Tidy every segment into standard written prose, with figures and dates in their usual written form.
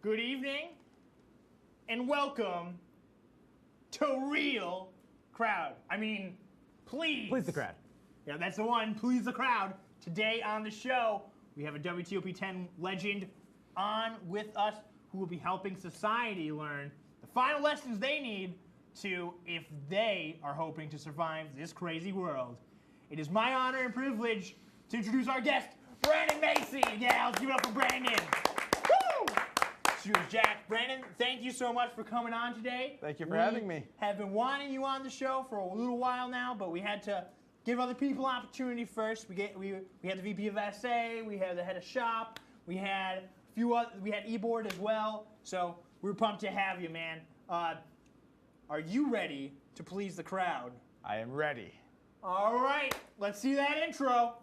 good evening, and welcome to Real Crowd. I mean, please. Please the crowd. Yeah, that's the one. Please the crowd. Today on the show, we have a WTOP 10 legend on with us who will be helping society learn the final lessons they need to, if they are hoping to survive this crazy world. It is my honor and privilege to introduce our guest, Brandon Macy. Yeah, let's give it up for Brandon. Woo! Cheers, Jack. Brandon, thank you so much for coming on today. Thank you for having me. Have been wanting you on the show for a little while now, but we had to give other people opportunity first. We had the VP of SA, we had the head of shop, we had a few other, we had eBoard as well. So we're pumped to have you, man. Are you ready to please the crowd? I am ready. All right, let's see that intro.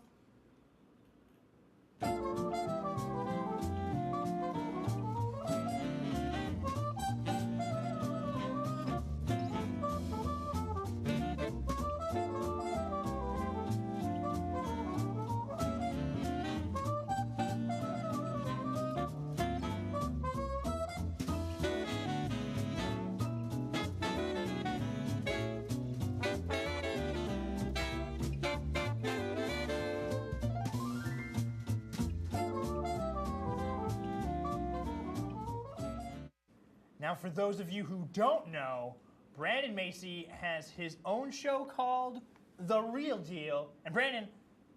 Now, for those of you who don't know, Brandon Macy has his own show called The Real Deal. And Brandon,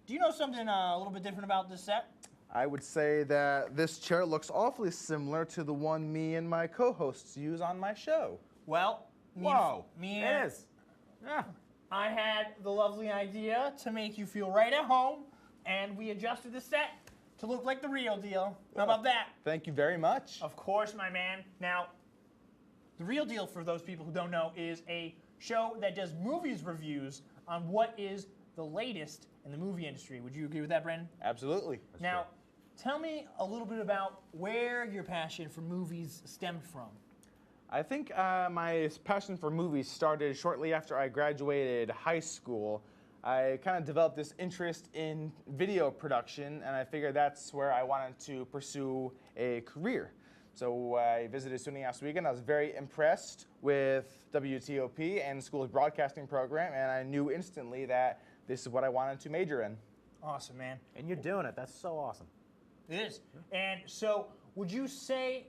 do you know something a little bit different about this set? I would say that this chair looks awfully similar to the one me and my co-hosts use on my show. Well, It is. Yeah. I had the lovely idea to make you feel right at home, and we adjusted the set to look like The Real Deal. How about that? Thank you very much. Of course, my man. Now, The Real Deal, for those people who don't know, is a show that does movies reviews on what is the latest in the movie industry. Would you agree with that, Brandon? Absolutely. Now, tell me a little bit about where your passion for movies stemmed from. I think my passion for movies started shortly after I graduated high school. I kind of developed this interest in video production, and I figured that's where I wanted to pursue a career. So I visited SUNY last weekend. I was very impressed with WTOP and the school's broadcasting program, and I knew instantly that this is what I wanted to major in. Awesome, man. And you're doing it. That's so awesome. It is. And so, would you say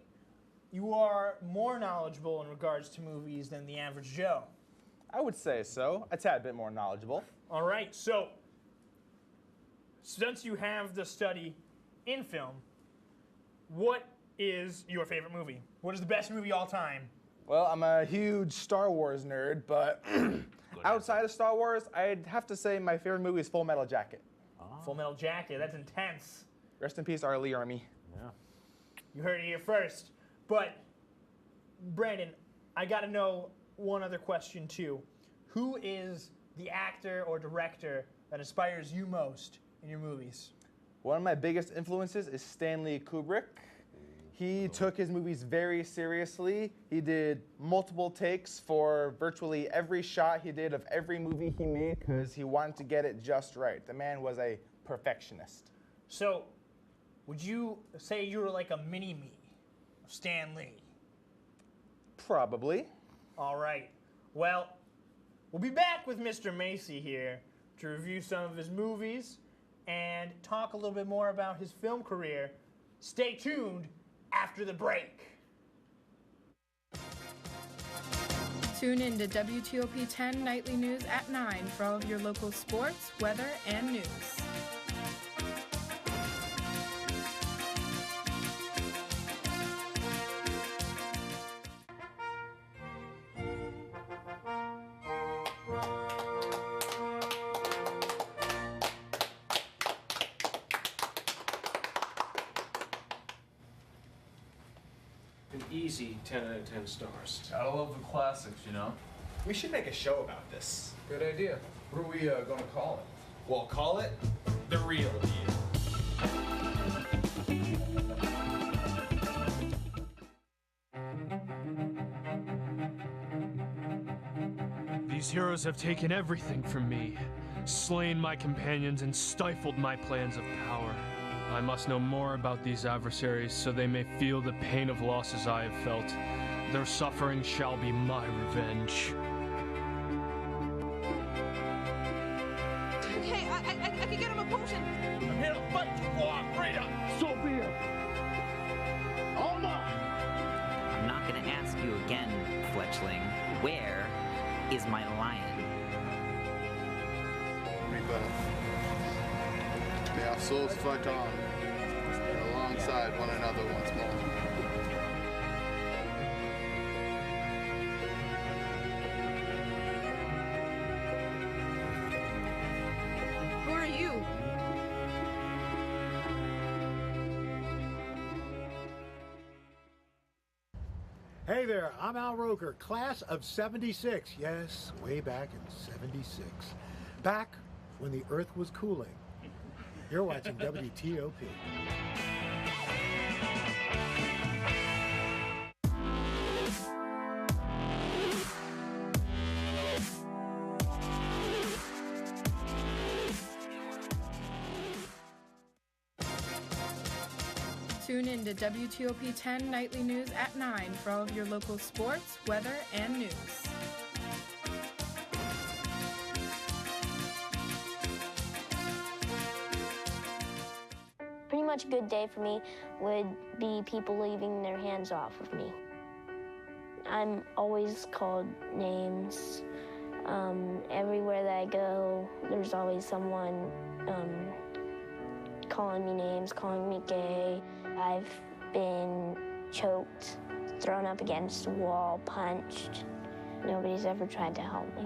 you are more knowledgeable in regards to movies than the average Joe? I would say so. A tad bit more knowledgeable. All right. So, since you have the study in film, what is your favorite movie? What is the best movie all time? Well, I'm a huge Star Wars nerd, but outside of Star Wars, I'd have to say my favorite movie is Full Metal Jacket. Full Metal Jacket. That's intense. Rest in peace, R. Lee Ermey. Yeah. You heard it here first. But, Brandon, I got to know one other question, too. Who is the actor or director that inspires you most in your movies? One of my biggest influences is Stanley Kubrick. He took his movies very seriously. He did multiple takes for virtually every shot he did of every movie he made because he wanted to get it just right. The man was a perfectionist. So, would you say you were like a mini-me of Stan Lee? Probably. All right. Well, we'll be back with Mr. Macy here to review some of his movies and talk a little bit more about his film career. Stay tuned after the break. Tune in to WTOP 10 Nightly News at 9 for all of your local sports, weather, and news. An easy 10 out of 10 stars. Gotta love the classics, you know? We should make a show about this. Good idea. What are we gonna call it? We'll call it The Real Deal. These heroes have taken everything from me, slain my companions, and stifled my plans of power. I must know more about these adversaries so they may feel the pain of losses I have felt. Their suffering shall be my revenge. Hey, I can get him a potion. I'm here to fight you, boy, Rita. So be it. All mine. I'm not gonna ask you again, Fletchling. Where is my lion? Rebirth. May our souls fight on, alongside one another once more. Who are you? Hey there, I'm Al Roker, class of 76. Yes, way back in 76. Back when the Earth was cooling. You're watching WTOP. Tune in to WTOP 10 Nightly News at 9 for all of your local sports, weather, and news. Pretty much a good day for me would be people leaving their hands off of me. I'm always called names. Everywhere that I go, there's always someone calling me names, calling me gay. I've been choked, thrown up against a wall, punched. Nobody's ever tried to help me.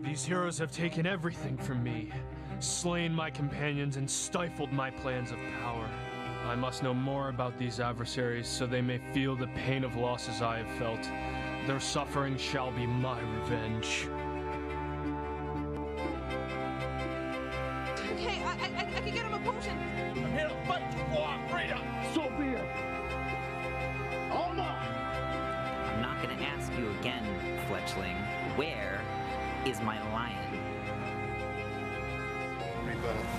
These heroes have taken everything from me, slain my companions and stifled my plans of power. I must know more about these adversaries so they may feel the pain of losses I have felt. Their suffering shall be my revenge. Hey, I can get him a potion. I'm here to fight you, boy, Rita. So be it. All mine. I'm not gonna ask you again, Fletchling. Where is my lion? Rebirth.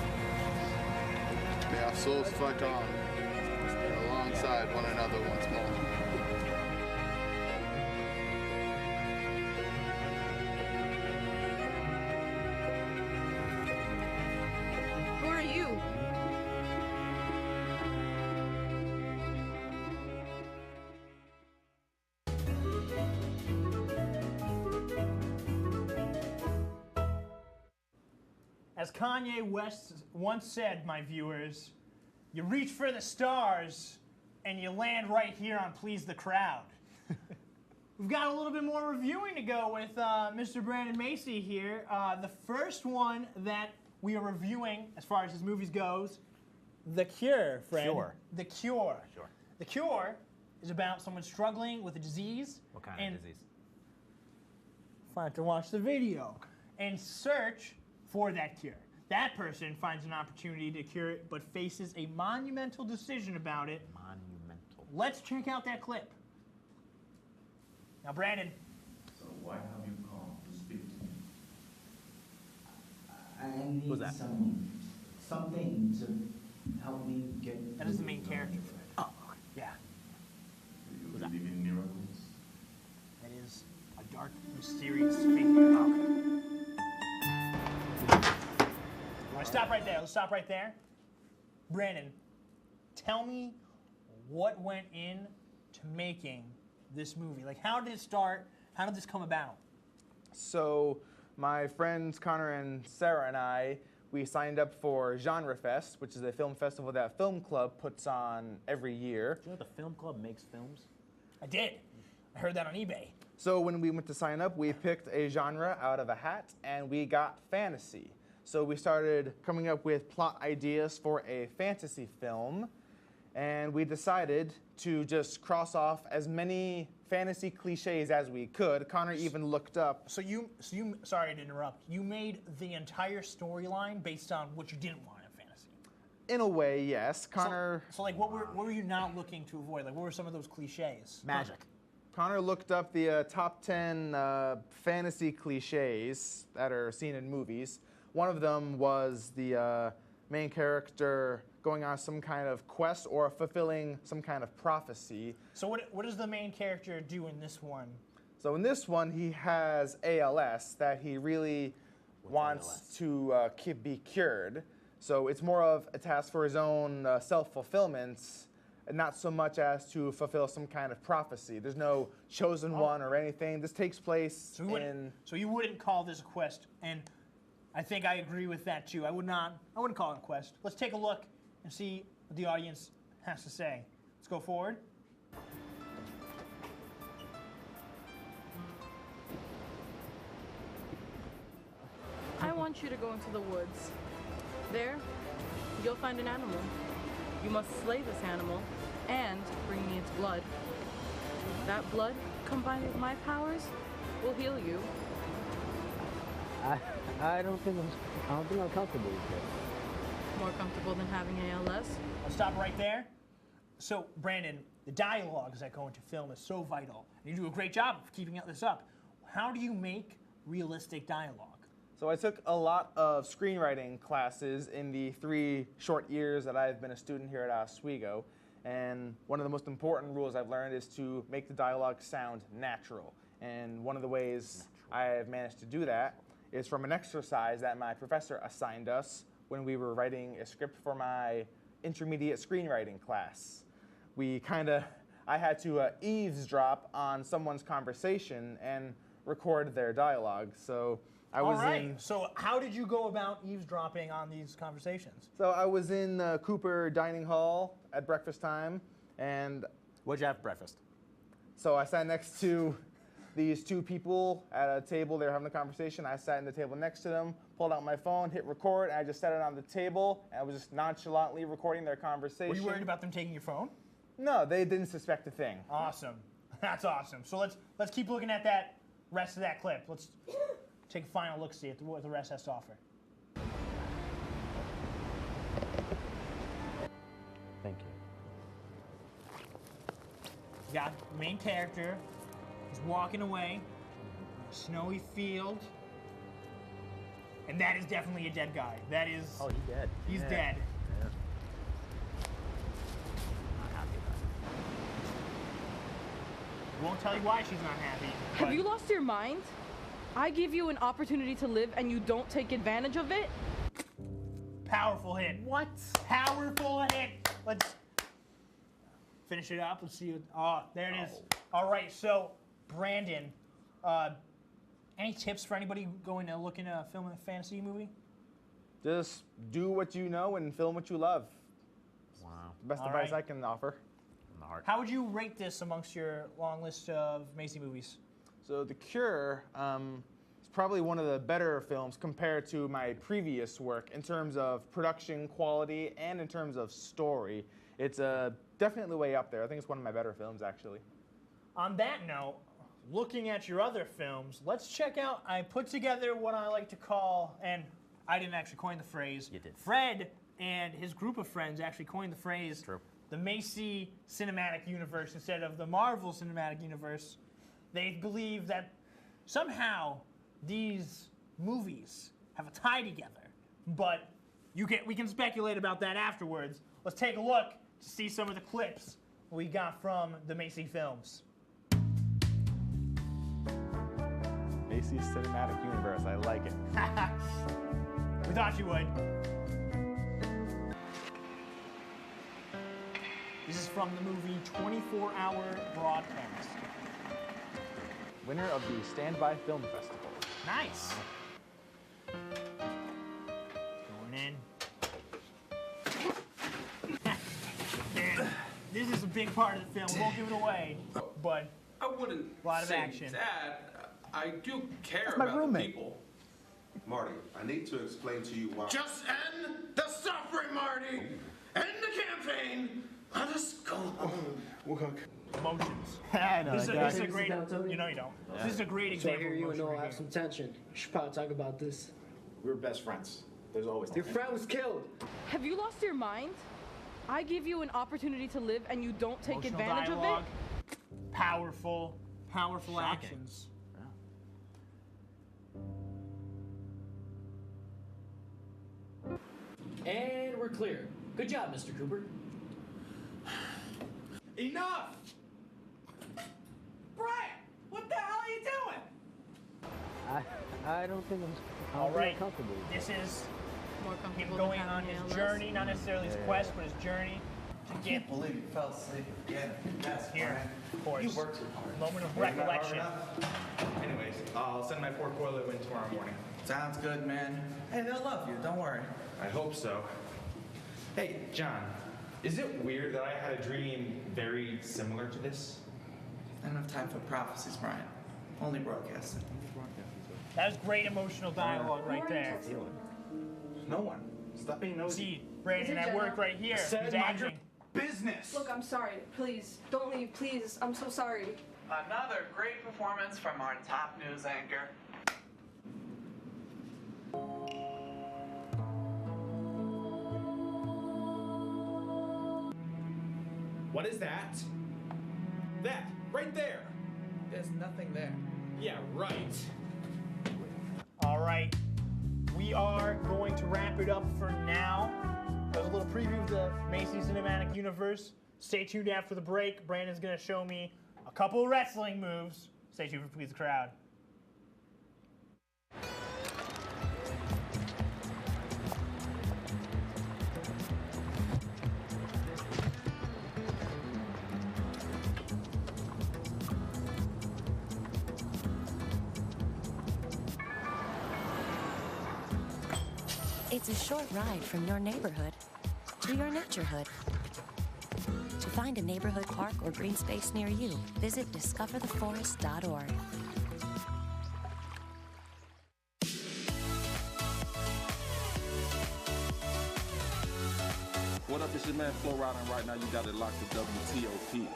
May our souls fight on, alongside one another once more. Who are you? As Kanye West once said, my viewers, you reach for the stars and you land right here on Please the Crowd. We've got a little bit more reviewing to go with Mr. Brandon Macy here. The first one that we are reviewing, as far as his movies goes, The Cure, Fred. Cure. The Cure. Sure. The Cure is about someone struggling with a disease. What kind of disease? Find to watch the video and search for that cure. That person finds an opportunity to cure it, but faces a monumental decision about it. Monumental. Let's check out that clip. Now, Brandon. So why have you come to speak to me? I need Who's that? something to help me get. That is the main character, Fred. Oh, Yeah. Do you believe in miracles? That is a dark, mysterious figure. Okay. Let's stop right there. Let's stop right there. Brandon, tell me what went in to making this movie. Like, how did it start? How did this come about? So my friends Connor and Sarah and I, we signed up for Genre Fest, which is a film festival that Film Club puts on every year. Do you know the Film Club makes films? I did. I heard that on eBay. So when we went to sign up, we picked a genre out of a hat, and we got fantasy. So we started coming up with plot ideas for a fantasy film, and we decided to just cross off as many fantasy cliches as we could. Connor even looked up. So you, sorry to interrupt. You made the entire storyline based on what you didn't want in fantasy. In a way, yes. Connor. So like, what were you not looking to avoid? Like, what were some of those cliches? Magic. Connor looked up the top 10 fantasy cliches that are seen in movies. One of them was the main character going on some kind of quest or fulfilling some kind of prophecy. So what does the main character do in this one? So in this one, he has ALS that he really wants to be cured. So it's more of a task for his own self-fulfillment, and not so much as to fulfill some kind of prophecy. There's no chosen one or anything. This takes place So you wouldn't call this a quest, and I think I agree with that too. I wouldn't call it a quest. Let's take a look and see what the audience has to say. Let's go forward. I want you to go into the woods. There, you'll find an animal. You must slay this animal and bring me its blood. That blood, combined with my powers, will heal you. I don't think I'm comfortable with it. More comfortable than having ALS? I'll stop right there. So, Brandon, the dialogues that go into film is so vital. You do a great job of keeping this up. How do you make realistic dialogue? So I took a lot of screenwriting classes in the 3 short years that I've been a student here at Oswego. And one of the most important rules I've learned is to make the dialogue sound natural. And one of the ways I have managed to do that is from an exercise that my professor assigned us when we were writing a script for my intermediate screenwriting class. I had to eavesdrop on someone's conversation and record their dialogue. So I was So how did you go about eavesdropping on these conversations? So I was in the Cooper Dining Hall at breakfast time, and what'd you have for breakfast? So I sat next to these 2 people at a table. They were having a conversation. I sat in the table next to them, pulled out my phone, hit record, and I just set it on the table, and I was just nonchalantly recording their conversation. Were you worried about them taking your phone? No, they didn't suspect a thing. Awesome. That's awesome. So let's keep looking at that rest of that clip. Let's take a final look-see at what the rest has to offer. Thank you. You got the main character. He's walking away. A snowy field. And that is definitely a dead guy. That is... Oh, he's dead. He's dead. Yeah. Not happy about it. Won't tell you why she's not happy. Have you lost your mind? I give you an opportunity to live and you don't take advantage of it? Powerful hit. What? Powerful hit. Let's finish it up. Let's see. There it is. All right, so Brandon, any tips for anybody going to look into filming a fantasy movie? Just do what you know and film what you love. Wow. Best advice I can offer. How would you rate this amongst your long list of Macy movies? So The Cure is probably one of the better films compared to my previous work in terms of production quality and in terms of story. It's definitely way up there. I think it's one of my better films, actually. On that note, looking at your other films, let's check out, I put together what I like to call, and I didn't actually coin the phrase. You did. Fred and his group of friends actually coined the phrase, the Macy Cinematic Universe instead of the Marvel Cinematic Universe. They believe that somehow these movies have a tie together, but we can speculate about that afterwards. Let's take a look to see some of the clips we got from the Macy films. Macy's Cinematic Universe, I like it. We thought you would. This is from the movie 24-Hour Broadcast. Winner of the Standby Film Festival. Nice. Going in. This is a big part of the film. We won't give it away, but I wouldn't a lot of say action. that. I do care That's my about roommate. the people. Marty, I need to explain to you why. Just end the suffering, Marty. End the campaign. Let us go home. Emotions. I know. This is a great. You know you don't. Yeah. This is a great So I example. hear of you and emotion Noah right have here. some tension. You should probably talk about this. We were best friends. There's always Your friend was killed. Have you lost your mind? I give you an opportunity to live and you don't take Emotional advantage dialogue. of powerful Shocking. actions. And we're clear. Good job, Mr. Cooper. Enough! Brian, what the hell are you doing? I don't think I'm All right, comfortable with this that. is More him comfortable going than on having his ALS. journey, not necessarily his quest, but his journey to I get can't believe you fell asleep again. That's here, of course. You worked too hard. Moment of Wasn't that hard recollection. enough? Anyways, I'll send my portfolio in tomorrow morning. Sounds good, man. Hey, they'll love you. Don't worry. I hope so. Hey, John, is it weird that I had a dream very similar to this? I don't have time for prophecies, Brian. Only broadcasting. That was great emotional dialogue right there. No one. Stop being nosy. See, Brandon Is it at work Jenna? right here. Said He's mind acting. your business. Look, I'm sorry. Please, don't leave. Please, I'm so sorry. Another great performance from our top news anchor. What is that? That, right there. There's nothing there. Yeah, right. All right, we are going to wrap it up for now. That was a little preview of the Macy Cinematic Universe. Stay tuned after the break. Brandon's gonna show me a couple of wrestling moves. Stay tuned for Please the Crowd. It's a short ride from your neighborhood to your naturehood. To find a neighborhood park or green space near you, visit discovertheforest.org. What up, it's your man Flo Rida, and right now you got it locked to WTOP.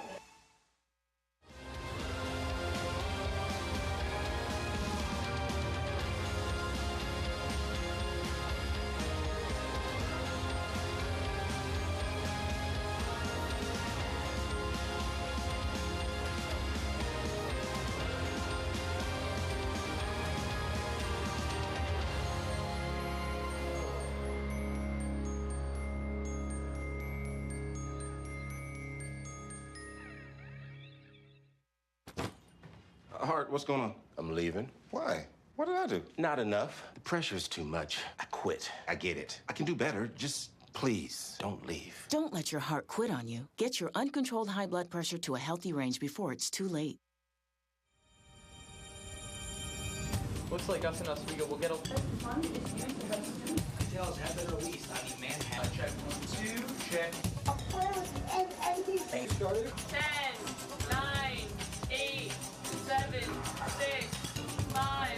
Hart, what's going on? I'm leaving. Why? What did I do? Not enough. The pressure's too much. I quit. I get it. I can do better. Just please don't leave. Don't let your heart quit on you. Get your uncontrolled high blood pressure to a healthy range before it's too late. Looks like us and Oswego will get a... Details have been released on the Manhattan. Check 1, 2, check. Thanks, started. 10, 9, 8, 7, 6, 5,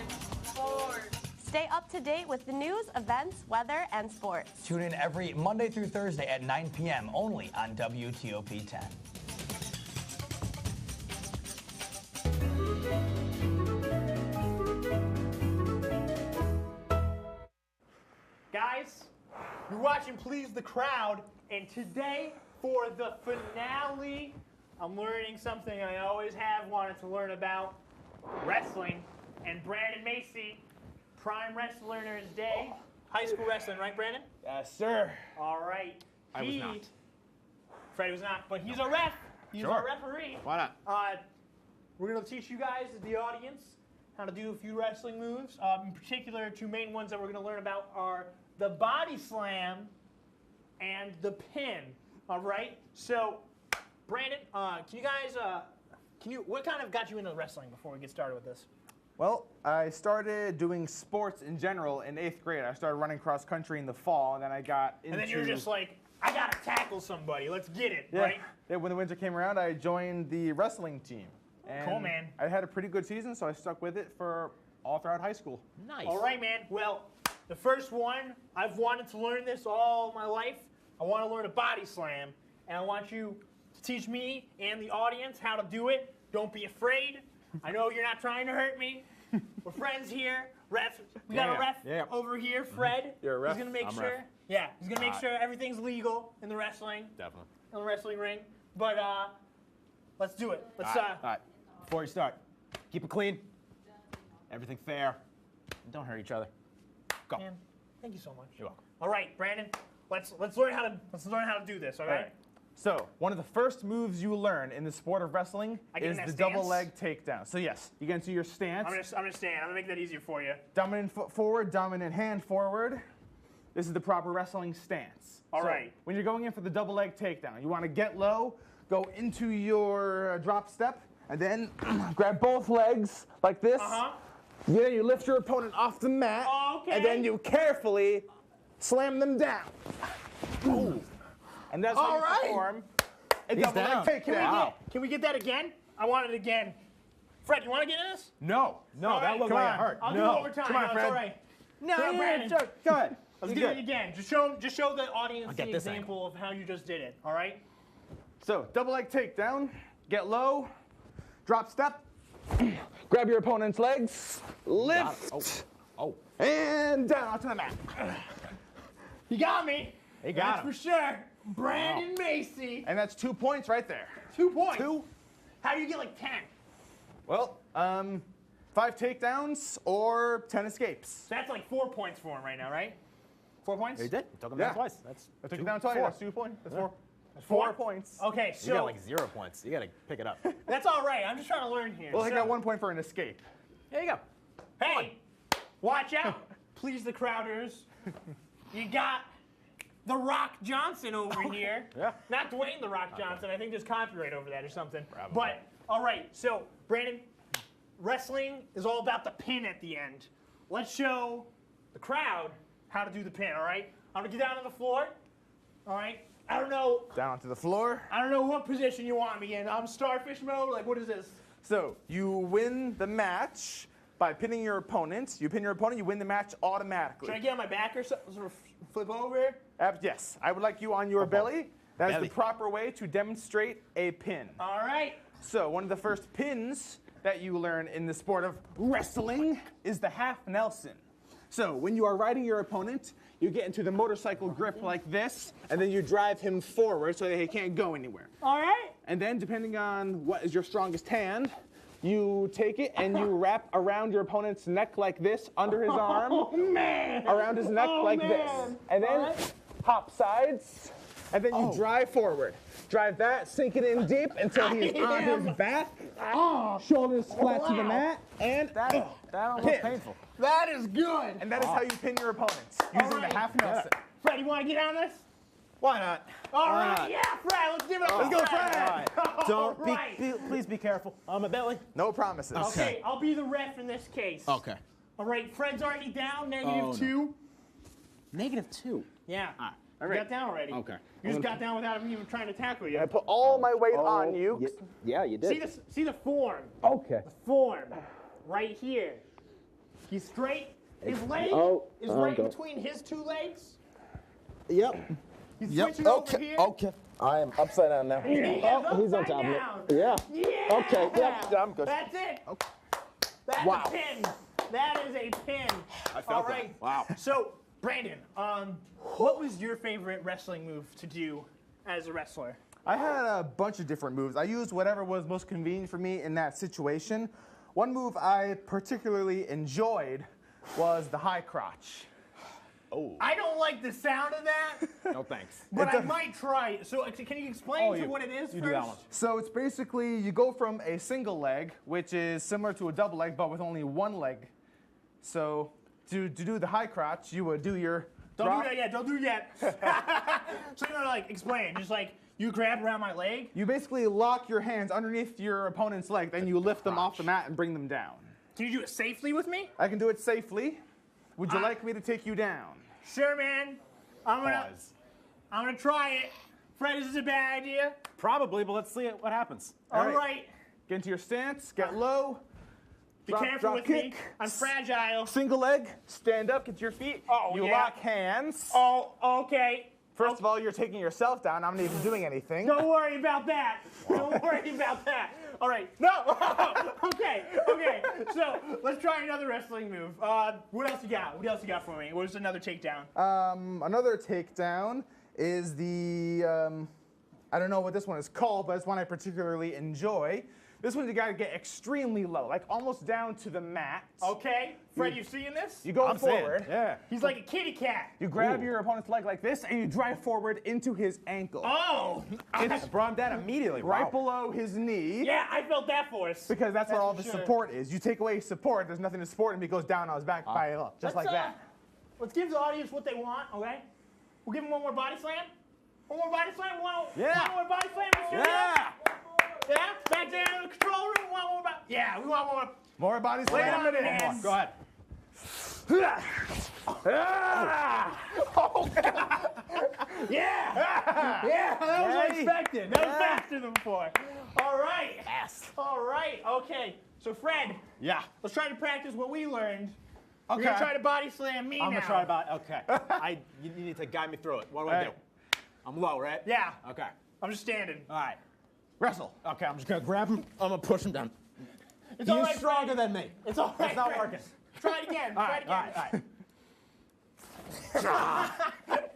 4. Stay up to date with the news, events, weather, and sports. Tune in every Monday through Thursday at 9 p.m. only on WTOP 10. Guys, you're watching Please the Crowd, and today for the finale, I'm learning something I always have wanted to learn about, wrestling. And Brandon Macy, Prime Wrestlers Day, high school wrestling, right, Brandon? Yes, sir. All right. I was not. Fred was not, but he's a ref. He's Sure. our referee. Why not? We're going to teach you guys, the audience, how to do a few wrestling moves. In particular, two main ones that we're going to learn about are the body slam and the pin. All right? So, Brandon, can you guys, what kind of got you into wrestling before we get started with this? Well, I started doing sports in general in 8th grade. I started running cross country in the fall, and then I got into... And then you were just like, I got to tackle somebody. Let's get it, yeah. right? Yeah, when the winter came around, I joined the wrestling team. And Cool, man. I had a pretty good season, so I stuck with it for all throughout high school. Nice. All right, man. Well, the first one, I've wanted to learn this all my life. I want to learn a body slam, and I want you to teach me and the audience how to do it. Don't be afraid. I know you're not trying to hurt me. We're friends here. Ref. We got a ref over here, Fred. You're a ref? He's gonna make I'm sure. ref. Yeah, he's gonna make sure everything's legal in the wrestling. Definitely. In the wrestling ring. But Let's do it. Let's. All right. Before you start, keep it clean. Everything fair. Don't hurt each other. Go. Man, thank you so much. You're welcome. All right, Brandon. Let's learn how to do this. All right. So, one of the first moves you learn in the sport of wrestling is the double leg takedown. So yes, you get into your stance. I'm gonna stand. I'm gonna make that easier for you. Dominant foot forward, dominant hand forward. This is the proper wrestling stance. All right. When you're going in for the double leg takedown, you want to get low, go into your drop step, and then grab both legs like this. Then you lift your opponent off the mat, and then you carefully slam them down. Ooh. And that's how you perform a double leg takedown. Can we get that again? I want it again. Fred, you want to get in this? No, that looked like it hurt. I'll do it over time. Come on, No, Fred. it's all right. No, Brandon. go ahead. Let's do it again. Just show the audience the example of how you just did it. All right. So double leg takedown. Get low. Drop step. Grab your opponent's legs. Lift. And down onto the mat. He got me. He got him. That's for sure. Brandon Macy. And that's 2 points right there. 2 points. How do you get like 10? Well, 5 takedowns or 10 escapes. So that's like 4 points for him right now, right? 4 points? You did. You took him down twice. That's I took him down twice. That's 2 points. That's 4. That's 4 4 points. Okay, so you got like 0 points. You got to pick it up. That's all right. I'm just trying to learn here. Well, I got 1 point for an escape. There you go. Hey, watch out. Please the crowders. You got The Rock Johnson over here. Yeah. Not Dwayne The Rock Johnson. I think there's copyright over that or something. But, all right, so, Brandon, wrestling is all about the pin at the end. Let's show the crowd how to do the pin, all right? I'm going to get down on the floor, all right? I don't know. Down onto the floor. I don't know what position you want me in. I'm starfish mode? Like, what is this? So, you win the match by pinning your opponent. You pin your opponent, you win the match automatically. Should I get on my back or something? Sort of flip over? Yes, I would like you on your belly. That is the proper way to demonstrate a pin. All right. So, one of the first pins that you learn in the sport of wrestling is the half Nelson. So, when you are riding your opponent, you get into the motorcycle grip like this, and then you drive him forward so that he can't go anywhere. All right. And then, depending on what is your strongest hand, you take it and you wrap around your opponent's neck like this, under his arm. Oh, man. Around his neck like this. And then hop sides, and then you drive forward. Drive that, sink it in deep until he's on his back. Shoulders flat to the mat, and that almost painful. That is good. And that is how you pin your opponents, using the half Nelson. Fred, you want to get on this? Why not? All right, yeah, Fred, let's give it up. Let's go, Fred. All right. Don't please be careful on my belly. No promises. Okay, I'll be the ref in this case. Okay. All right, Fred's already down, -2. -2? Yeah. All You right. got down already. Okay. You just got down without him even trying to tackle you. I put all my weight on you. Yeah, you did. See the form. Okay. The form. Right here. He's straight. His leg is right between his 2 legs. Yep. He's switching over here. Okay. I am upside down now. Yeah, He's on upside top down. of it. Yeah. Yeah. Okay. Yep. I'm good. That's it. Okay. That's Wow. a pin. That is a pin. I felt All that. right. Wow. So, Brandon, what was your favorite wrestling move to do as a wrestler? I had a bunch of different moves. I used whatever was most convenient for me in that situation. One move I particularly enjoyed was the high crotch. Oh. I don't like the sound of that, No thanks. but I might try it. So, can you explain what it is first? You do that one. So it's basically you go from a single leg, which is similar to a double leg, but with only one leg. So to do the high crotch, you would do your Don't drop. do that yet. Don't do yet. So, explain. Just like, you grab around my leg. You basically lock your hands underneath your opponent's leg, then you lift them off the mat and bring them down. Can you do it safely with me? I can do it safely. Would you like me to take you down? Sure, man. I'm gonna try it. Fred, is this a bad idea? Probably, but let's see what happens. All right. Get into your stance, get low. Be careful with me. I'm fragile. Single leg, stand up, get to your feet. You lock hands. Oh, okay. First of all, you're taking yourself down. I'm not even doing anything. Don't worry about that. Don't worry about that. All right. No. Okay. So let's try another wrestling move. What else you got? What else you got for me? What's another takedown? Another takedown is the I don't know what this one is called, but it's one I particularly enjoy. This one you gotta get extremely low, like almost down to the mat. Okay, Fred, you seeing this? You go I'm seeing. forward. Yeah. He's like a kitty cat. You grab your opponent's leg like this, and you drive forward into his ankle. Oh! It's brought him down immediately. Right Wow. below his knee. Yeah, I felt that force. Because that's where all the for sure. support is. You take away support, there's nothing to support him. He goes down on his back by just like that. Let's give the audience what they want, okay? We'll give them one more body slam. One more body slam. One more body slam. Yeah. Yeah? Back there in the control room. One more body. Yeah, we want more. More body Lay slam. on it in. Go ahead. Yeah! Yeah, that was unexpected. That was faster than before. All right. Fast. All right. Okay. So, Fred, Yeah. let's try to practice what we learned. Okay. You're going to try to body slam me I'm now. gonna try about. Okay. You need to guide me through it. What do I Hey. do? I'm low, right? Yeah. Okay. I'm just standing. All right. Wrestle. Okay. I'm just gonna grab him. I'm gonna push him down. It's all He's right, stronger Fred. than me. It's all right, It's not Fred. working. Try it again. All Try right. it All again. right. All right.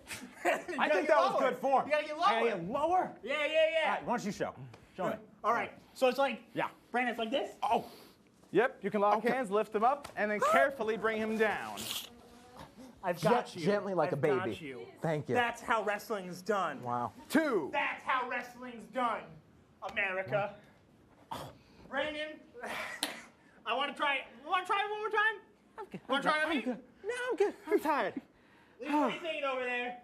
I think that was good form. You gotta get I lower. gotta get lower. Yeah. All right. Why don't you show? Show me. All right. So it's like, Yeah. Brandon, it's like this. Oh. Yep, you can lock hands, lift him up, and then carefully bring him down. I've got you. Gently like I've a baby. Got you. Thank you. That's how wrestling's done. Wow. 2. That's how wrestling's done, America. Brandon, I want to try it. You want to try it one more time? Okay. Want to try it on me? No, I'm good. I'm tired. Lisa, what are you thinking over there?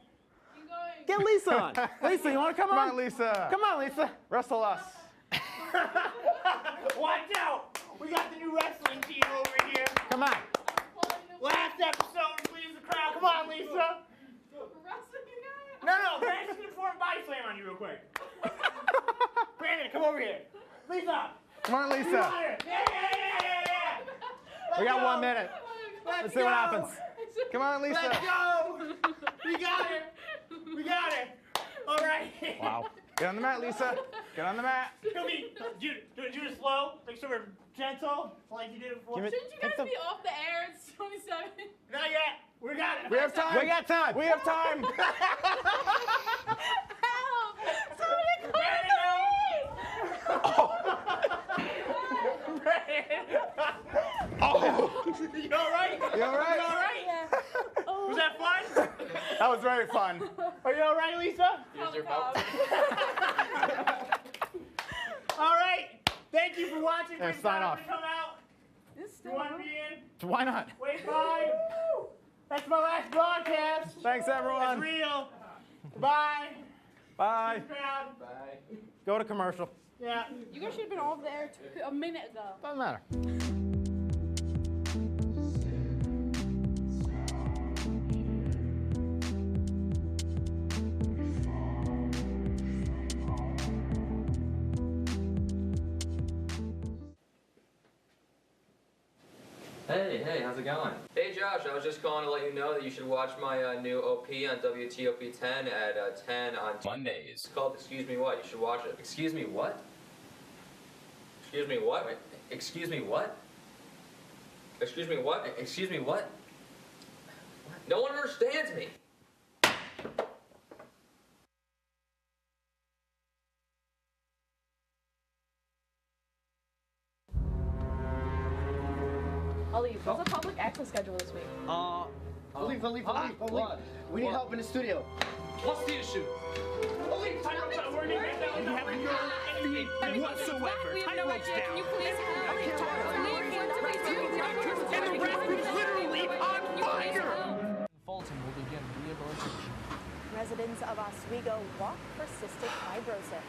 Get Lisa on. Lisa, you want to come on? Come on, Lisa. Come on, Lisa. Wrestle us. Watch out! We got the new wrestling team over here. Come on. Last episode, please the crowd. Come on, Lisa. No, Brandon's gonna perform a body slam on you real quick. Brandon, come over here. Lisa. Come on, Come Lisa. on here. Yeah. We got Let's 1 go. minute. Let's see what go. happens. Come on, Lisa. Let's go. We got it. We got it. All right. Wow. Get on the mat, Lisa. Get on the mat. Do it slow. Make sure we're gentle, like you did it before. Give it- Shouldn't you guys be off the air? It's 27. Not yet. We got it. We have time. We got time. We have time. Help! Somebody call You all right? You all right? You all right? Yeah. Was that fun? That was very fun. Are you all right, Lisa? Here's your belt. All right. Thank you for watching. Yeah, Please sign tell off. them to come out. This You still want to be in? Why not? Wait 5. That's my last broadcast. Thanks, It's everyone. real. Bye. Bye. Crowd. Go to commercial. Yeah. You guys should have been off the air a minute ago. Doesn't matter. Hey, how's it going? Hey Josh, I was just calling to let you know that you should watch my new OP on WTOP 10 at 10 on Mondays. It's called Excuse Me What. You should watch it. Excuse me what? Excuse me what? Wait, excuse me what? Excuse me what? Excuse me what? No one understands me. I'll leave. What's the public access schedule this week? Leave. We need help in the studio. What's the issue? Whatsoever. We have no idea. Can you please help? And the ref was literally on fire. Fulton will begin rehabilitation. Residents of Oswego walk for cystic fibrosis.